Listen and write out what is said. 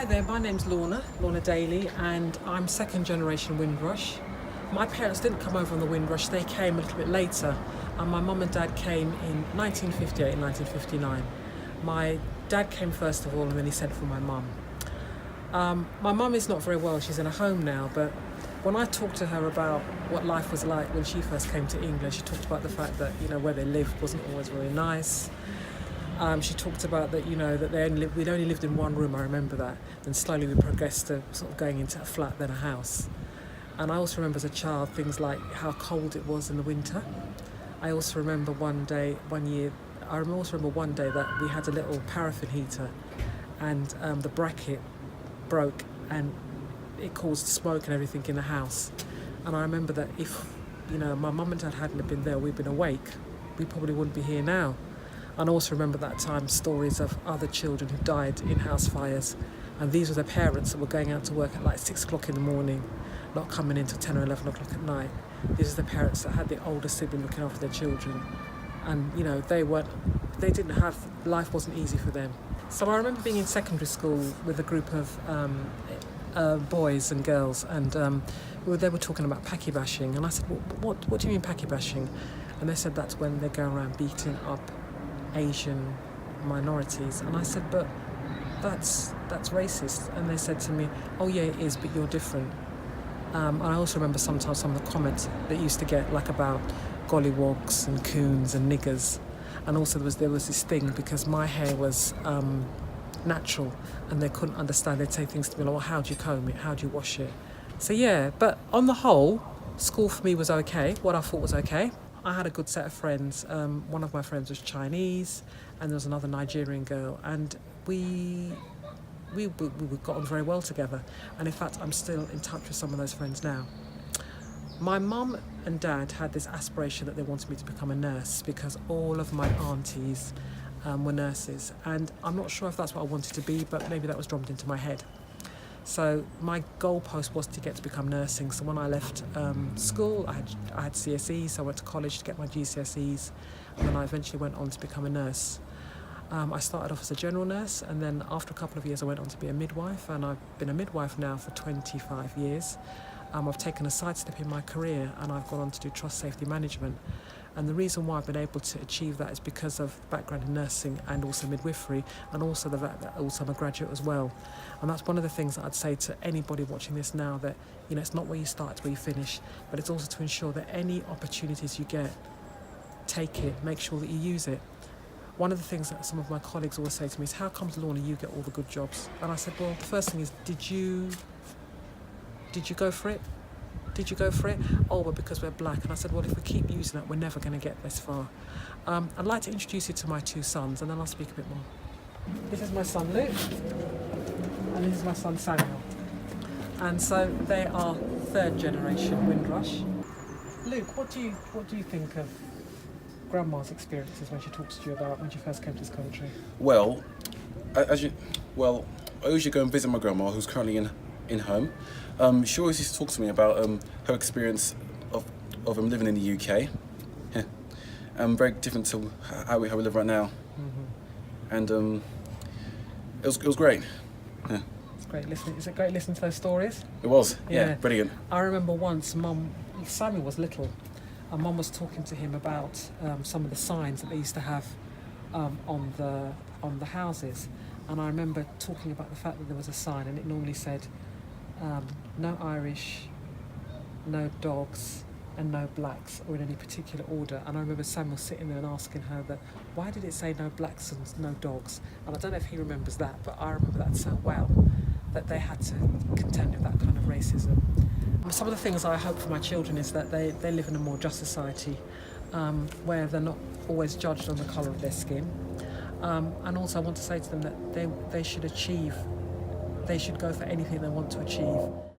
Hi there, my name's Lorna Daly, and I'm second generation Windrush. My parents didn't come over on the Windrush, they came a little bit later. And my mum and dad came in 1958 and 1959. My dad came first of all, and then he sent for my mum. My mum is not very well, she's in a home now, but when I talked to her about what life was like when she first came to England, she talked about the fact that, where they lived wasn't always very nice. She talked about that, that we'd only lived in one room, I remember that. Then slowly we progressed to sort of going into a flat, then a house. And I also remember as a child things like how cold it was in the winter. I also remember one day that we had a little paraffin heater, and the bracket broke and it caused smoke and everything in the house. And I remember that if, my mum and dad hadn't been there, we'd been awake, we probably wouldn't be here now. And I also remember that time stories of other children who died in house fires, and these were their parents that were going out to work at like 6 o'clock in the morning, not coming in till 10 or 11 o'clock at night. These are the parents that had the older sibling looking after their children, and life wasn't easy for them. So I remember being in secondary school with a group of boys and girls, and they were talking about packy bashing, and I said, what do you mean packy bashing? And they said that's when they go around beating up Asian minorities. And I said, but that's racist. And they said to me, oh yeah, it is, but you're different. And I also remember sometimes some of the comments that used to get, like about gollywogs and coons and niggers. And also there was this thing, because my hair was natural and they couldn't understand, they'd say things to me like, well, how do you comb it, how do you wash it? So yeah, but on the whole, school for me was okay, what I thought was okay. I had a good set of friends. One of my friends was Chinese, and there was another Nigerian girl, and we got on very well together. And in fact, I'm still in touch with some of those friends now. My mum and dad had this aspiration that they wanted me to become a nurse, because all of my aunties were nurses, and I'm not sure if that's what I wanted to be, but maybe that was drummed into my head. So my goalpost was to get to become nursing. So when I left school, I had CSEs, so I went to college to get my GCSEs, and then I eventually went on to become a nurse. I started off as a general nurse, and then after a couple of years I went on to be a midwife, and I've been a midwife now for 25 years. I've taken a sidestep in my career, and I've gone on to do trust safety management. And the reason why I've been able to achieve that is because of background in nursing and also midwifery, and also the fact that also I'm a graduate as well. And that's one of the things that I'd say to anybody watching this now, that it's not where you start, it's where you finish, but it's also to ensure that any opportunities you get, take it, make sure that you use it. One of the things that some of my colleagues always say to me is, how comes, Lorna, you get all the good jobs? And I said, well, the first thing is, did you go for it? Did you go for it? Oh, well, because we're black. And I said, well, if we keep using that, we're never going to get this far. I'd like to introduce you to my two sons, and then I'll speak a bit more. This is my son, Luke, and this is my son, Samuel. And so they are third generation Windrush. Luke, what do you think of Grandma's experiences when she talks to you about when she first came to this country? Well, I usually go and visit my grandma, who's currently in home. She always used to talk to me about her experience of living in the UK. Yeah. Very different to how we live right now. Mm-hmm. And it was great. Yeah. It's great listening. Is it great listening to those stories? It was. Yeah. Brilliant. I remember once, Sammy was little, and Mum was talking to him about some of the signs that they used to have on the houses, and I remember talking about the fact that there was a sign, and it normally said, no Irish, no dogs, and no blacks, or in any particular order. And I remember Samuel sitting there and asking her that, why did it say no blacks and no dogs? And I don't know if he remembers that, but I remember that so well, that they had to contend with that kind of racism. Some of the things I hope for my children is that they live in a more just society, where they're not always judged on the colour of their skin. And also I want to say to them that they should go for anything they want to achieve.